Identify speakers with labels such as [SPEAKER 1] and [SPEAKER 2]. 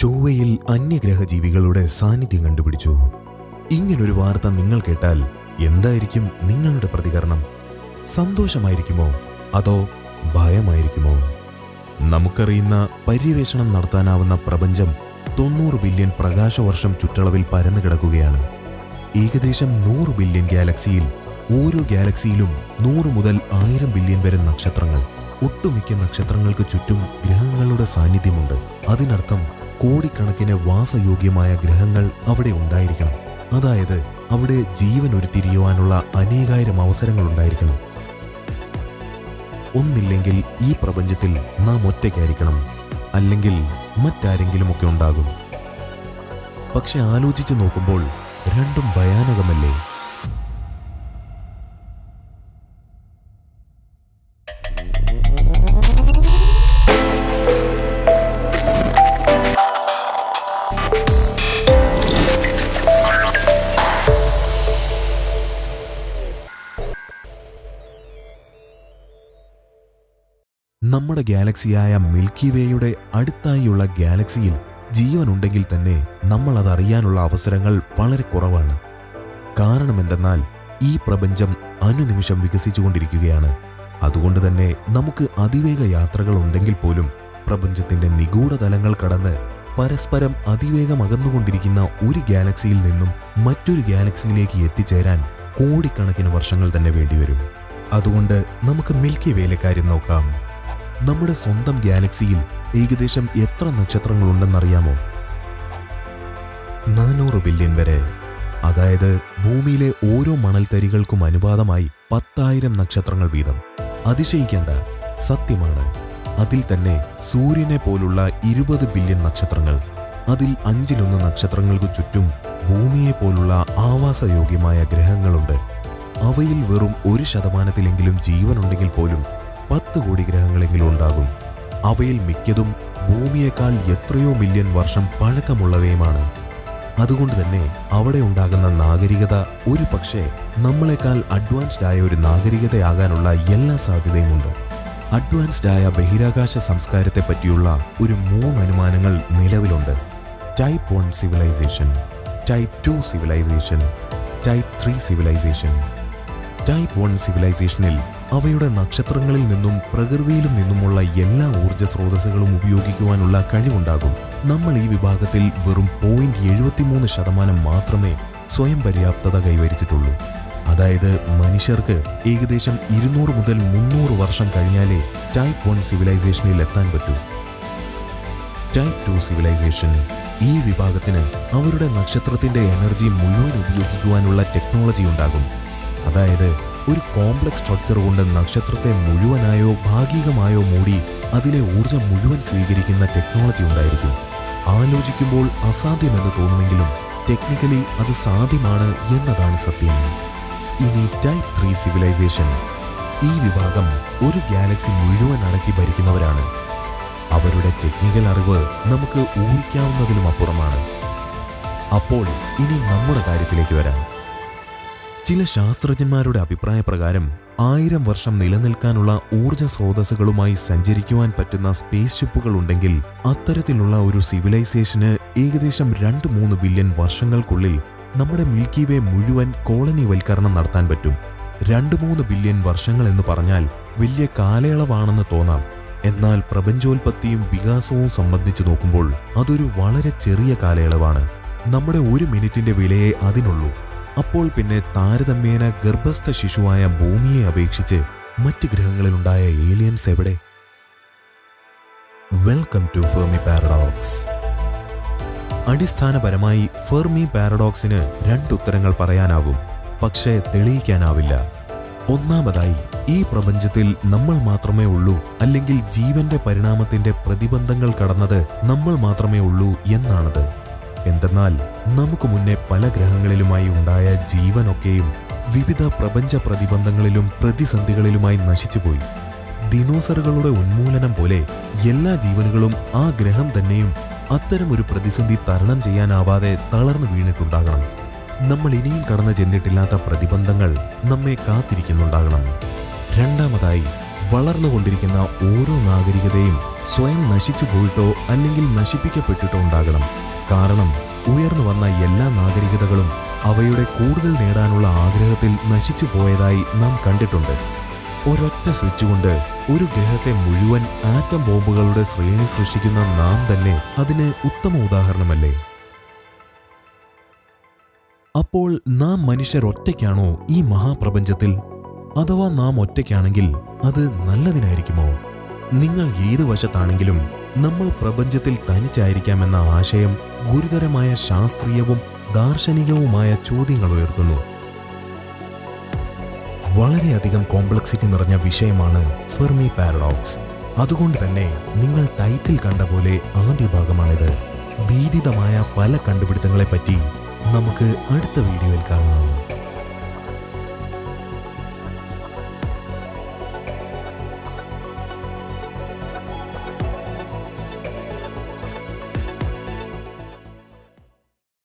[SPEAKER 1] ചൊവ്വയിൽ അന്യഗ്രഹ ജീവികളുടെ സാന്നിധ്യം കണ്ടുപിടിച്ചു. ഇങ്ങനൊരു വാർത്ത നിങ്ങൾ കേട്ടാൽ എന്തായിരിക്കും നിങ്ങളുടെ പ്രതികരണം? സന്തോഷമായിരിക്കുമോ അതോ ഭയമായിരിക്കുമോ? നമുക്കറിയുന്ന പര്യവേഷണം നടത്താനാവുന്ന പ്രപഞ്ചം 90 ബില്യൺ പ്രകാശവർഷം ചുറ്റളവിൽ പരന്നു കിടക്കുകയാണ്. ഏകദേശം 100 ബില്യൺ ഗാലക്സിയിൽ ഓരോ ഗാലക്സിയിലും 100 മുതൽ 1000 ബില്യൺ വരെ നക്ഷത്രങ്ങൾ. ഒട്ടുമിക്ക നക്ഷത്രങ്ങൾക്ക് ചുറ്റും ഗ്രഹങ്ങളുടെ സാന്നിധ്യമുണ്ട്. അതിനർത്ഥം കോടിക്കണക്കിന് വാസയോഗ്യമായ ഗ്രഹങ്ങൾ അവിടെ ഉണ്ടായിരിക്കണം. അതായത് അവിടെ ജീവൻ ഉരുത്തിരിയുവാനുള്ള അനേകായിരം അവസരങ്ങൾ ഉണ്ടായിരിക്കണം. ഒന്നില്ലെങ്കിൽ ഈ പ്രപഞ്ചത്തിൽ നാം ഒറ്റയ്ക്കായിരിക്കണം, അല്ലെങ്കിൽ മറ്റാരെങ്കിലുമൊക്കെ ഉണ്ടാകും. പക്ഷെ ആലോചിച്ചു നോക്കുമ്പോൾ രണ്ടും ഭയാനകമല്ലേ? നമ്മുടെ ഗാലക്സിയായ മിൽക്കി വേയുടെ അടുത്തായുള്ള ഗാലക്സിയിൽ ജീവനുണ്ടെങ്കിൽ തന്നെ നമ്മൾ അതറിയാനുള്ള അവസരങ്ങൾ വളരെ കുറവാണ്. കാരണം എന്തെന്നാൽ ഈ പ്രപഞ്ചം അനുനിമിഷം വികസിച്ചുകൊണ്ടിരിക്കുകയാണ്. അതുകൊണ്ട് തന്നെ നമുക്ക് അതിവേഗ യാത്രകൾ ഉണ്ടെങ്കിൽ പോലും പ്രപഞ്ചത്തിന്റെ നിഗൂഢ തലങ്ങൾ കടന്ന് പരസ്പരം അതിവേഗം അകന്നുകൊണ്ടിരിക്കുന്ന ഒരു ഗാലക്സിയിൽ നിന്നും മറ്റൊരു ഗാലക്സിയിലേക്ക് എത്തിച്ചേരാൻ കോടിക്കണക്കിന് വർഷങ്ങൾ തന്നെ വേണ്ടിവരും. അതുകൊണ്ട് നമുക്ക് മിൽക്കി വേയിലെ കാര്യം നോക്കാം. നമ്മുടെ സ്വന്തം ഗാലക്സിയിൽ ഏകദേശം എത്ര നക്ഷത്രങ്ങളുണ്ടെന്നറിയാമോ? 400 ബില്യൺ വരെ. അതായത് ഭൂമിയിലെ ഓരോ മണൽത്തരികൾക്കും അനുപാതമായി 10,000 നക്ഷത്രങ്ങൾ വീതം. അതിശയിക്കേണ്ട, സത്യമാണ്. അതിൽ തന്നെ സൂര്യനെ പോലുള്ള 20 ബില്യൺ നക്ഷത്രങ്ങൾ. അതിൽ 1/5 നക്ഷത്രങ്ങൾക്ക് ചുറ്റും ഭൂമിയെ പോലുള്ള ആവാസയോഗ്യമായ ഗ്രഹങ്ങളുണ്ട്. അവയിൽ വെറും 1% ജീവനുണ്ടെങ്കിൽ പോലും 10 കോടി ഗ്രഹങ്ങളെങ്കിലും ഉണ്ടാകും. അവയിൽ മിക്കതും ഭൂമിയേക്കാൾ എത്രയോ മില്യൺ വർഷം പഴക്കമുള്ളവയുമാണ്. അതുകൊണ്ട് തന്നെ അവിടെ ഉണ്ടാകുന്ന നാഗരികത ഒരു പക്ഷേ നമ്മളെക്കാൾ അഡ്വാൻസ്ഡ് ആയ ഒരു നാഗരികതയാകാനുള്ള എല്ലാ സാധ്യതയുമുണ്ട്. അഡ്വാൻസ്ഡ് ആയ ബഹിരാകാശ സംസ്കാരത്തെ പറ്റിയുള്ള ഒരു 3 അനുമാനങ്ങൾ നിലവിലുണ്ട്. Type 1 civilization, type 2 civilization, type 3 civilization. Type 1 സിവിലൈസേഷനിൽ അവയുടെ നക്ഷത്രങ്ങളിൽ നിന്നും പ്രകൃതിയിലും നിന്നുമുള്ള എല്ലാ ഊർജ്ജ സ്രോതസ്സുകളും ഉപയോഗിക്കുവാനുള്ള കഴിവുണ്ടാകും. നമ്മൾ ഈ വിഭാഗത്തിൽ വെറും 0.73% മാത്രമേ സ്വയം പര്യാപ്തത കൈവരിച്ചിട്ടുള്ളൂ. അതായത് മനുഷ്യർക്ക് ഏകദേശം 200 മുതൽ 300 വർഷം കഴിഞ്ഞാലേ ടൈപ്പ് 1 സിവിലൈസേഷനിൽ എത്താൻ പറ്റൂ. Type 2 civilization. ഈ വിഭാഗത്തിന് അവരുടെ നക്ഷത്രത്തിന്റെ എനർജി മുഴുവൻ ഉപയോഗിക്കുവാനുള്ള ടെക്നോളജി ഉണ്ടാകും. അതായത് ഒരു കോംപ്ലക്സ് സ്ട്രക്ചർ കൊണ്ട് നക്ഷത്രത്തെ മുഴുവനായോ ഭാഗികമായോ മൂടി അതിലെ ഊർജം മുഴുവൻ സ്വീകരിക്കുന്ന ടെക്നോളജി ഉണ്ടായിരിക്കും. ആലോചിക്കുമ്പോൾ അസാധ്യമെന്ന് തോന്നുമെങ്കിലും ടെക്നിക്കലി അത് സാധ്യമാണ് എന്നതാണ് സത്യം. ഇനി ടൈപ്പ് 3 സിവിലൈസേഷൻ. ഈ വിഭാഗം ഒരു ഗാലക്സി മുഴുവൻ അടക്കി ഭരിക്കുന്നവരാണ്. അവരുടെ ടെക്നിക്കൽ അറിവ് നമുക്ക് ഊഹിക്കാവുന്നതിലും അപ്പുറമാണ്. അപ്പോൾ ഇനി നമ്മുടെ കാര്യത്തിലേക്ക് വരാം. ചില ശാസ്ത്രജ്ഞന്മാരുടെ അഭിപ്രായ പ്രകാരം 1000 വർഷം നിലനിൽക്കാനുള്ള ഊർജ സ്രോതസ്സുകളുമായി സഞ്ചരിക്കുവാൻ പറ്റുന്ന സ്പേസ് ഷിപ്പുകൾ ഉണ്ടെങ്കിൽ അത്തരത്തിലുള്ള ഒരു സിവിലൈസേഷന് ഏകദേശം 2-3 ബില്യൺ വർഷങ്ങൾക്കുള്ളിൽ നമ്മുടെ മിൽക്കി വേ മുഴുവൻ കോളനിവൽക്കരണം നടത്താൻ പറ്റും. 2-3 ബില്യൺ വർഷങ്ങൾ എന്ന് പറഞ്ഞാൽ വലിയ കാലയളവാണെന്ന് തോന്നാം. എന്നാൽ പ്രപഞ്ചോൽപത്തിയും വികാസവും സംബന്ധിച്ച് നോക്കുമ്പോൾ അതൊരു വളരെ ചെറിയ കാലയളവാണ്. നമ്മുടെ 1 മിനിറ്റിന്റെ വിലയെ അതിനുള്ളൂ. അപ്പോൾ പിന്നെ താരതമ്യേന ഗർഭസ്ഥ ശിശുവായ ഭൂമിയെ അപേക്ഷിച്ച് മറ്റ് ഗ്രഹങ്ങളിലുണ്ടായ ഏലിയൻസ് എവിടെ? Welcome to Fermi paradox. അടിസ്ഥാനപരമായി ഫെർമി പാരഡോക്സിന് 2 ഉത്തരങ്ങൾ പറയാനാവും, പക്ഷേ തെളിയിക്കാനാവില്ല. ഒന്നാമതായി, ഈ പ്രപഞ്ചത്തിൽ നമ്മൾ മാത്രമേ ഉള്ളൂ, അല്ലെങ്കിൽ ജീവന്റെ പരിണാമത്തിന്റെ പ്രതിബന്ധങ്ങൾ കടന്നത് നമ്മൾ മാത്രമേ ഉള്ളൂ എന്നാണത്. എന്തെന്നാൽ നമുക്ക് മുന്നേ പല ഗ്രഹങ്ങളിലുമായി ഉണ്ടായ ജീവനൊക്കെയും വിവിധ പ്രപഞ്ച പ്രതിബന്ധങ്ങളിലും പ്രതിസന്ധികളിലുമായി നശിച്ചുപോയി. ദിനോസറുകളുടെ ഉന്മൂലനം പോലെ എല്ലാ ജീവനുകളും ആ ഗ്രഹം തന്നെയും അത്തരമൊരു പ്രതിസന്ധി തരണം ചെയ്യാനാവാതെ തളർന്നു വീണിട്ടുണ്ടാകണം. നമ്മൾ ഇനിയും കടന്നു ചെന്നിട്ടില്ലാത്ത പ്രതിബന്ധങ്ങൾ നമ്മെ കാത്തിരിക്കുന്നുണ്ടാകണം. രണ്ടാമതായി, വളർന്നുകൊണ്ടിരിക്കുന്ന ഓരോ നാഗരികതയും സ്വയം നശിച്ചു പോയിട്ടോ അല്ലെങ്കിൽ നശിപ്പിക്കപ്പെട്ടിട്ടോ ഉണ്ടാകണം. കാരണം ഉയർന്നു വന്ന എല്ലാ നാഗരികതകളും അവയുടെ കൂടുതൽ നേടാനുള്ള ആഗ്രഹത്തിൽ നശിച്ചു പോയതായി നാം കണ്ടിട്ടുണ്ട്. ഒരൊറ്റ സ്വിച്ച് കൊണ്ട് ഒരു ഗ്രഹത്തെ മുഴുവൻ ആറ്റം ബോംബുകളുടെ ശ്രേണി സൃഷ്ടിക്കുന്ന നാം തന്നെ അതിന് ഉത്തമ ഉദാഹരണമല്ലേ? അപ്പോൾ നാം മനുഷ്യർ ഒറ്റയ്ക്കാണോ ഈ മഹാപ്രപഞ്ചത്തിൽ? അഥവാ നാം ഒറ്റയ്ക്കാണെങ്കിൽ അത് നല്ലതിനായിരിക്കുമോ? നിങ്ങൾ ഏത് വശത്താണെങ്കിലും നമ്മൾ പ്രപഞ്ചത്തിൽ തനിച്ചായിരിക്കാമെന്ന ആശയം ഗുരുതരമായ ശാസ്ത്രീയവും ദാർശനികവുമായ ചോദ്യങ്ങൾ ഉയർത്തുന്നു. വളരെയധികം കോംപ്ലക്സിറ്റി നിറഞ്ഞ വിഷയമാണ് ഫെർമി പാരഡോക്സ്. അതുകൊണ്ട് തന്നെ നിങ്ങൾ ടൈറ്റിൽ കണ്ട പോലെ ആദ്യ ഭാഗമാണിത്. ഭീതിതമായ പല കണ്ടുപിടുത്തങ്ങളെപ്പറ്റി നമുക്ക് അടുത്ത വീഡിയോയിൽ കാണാം.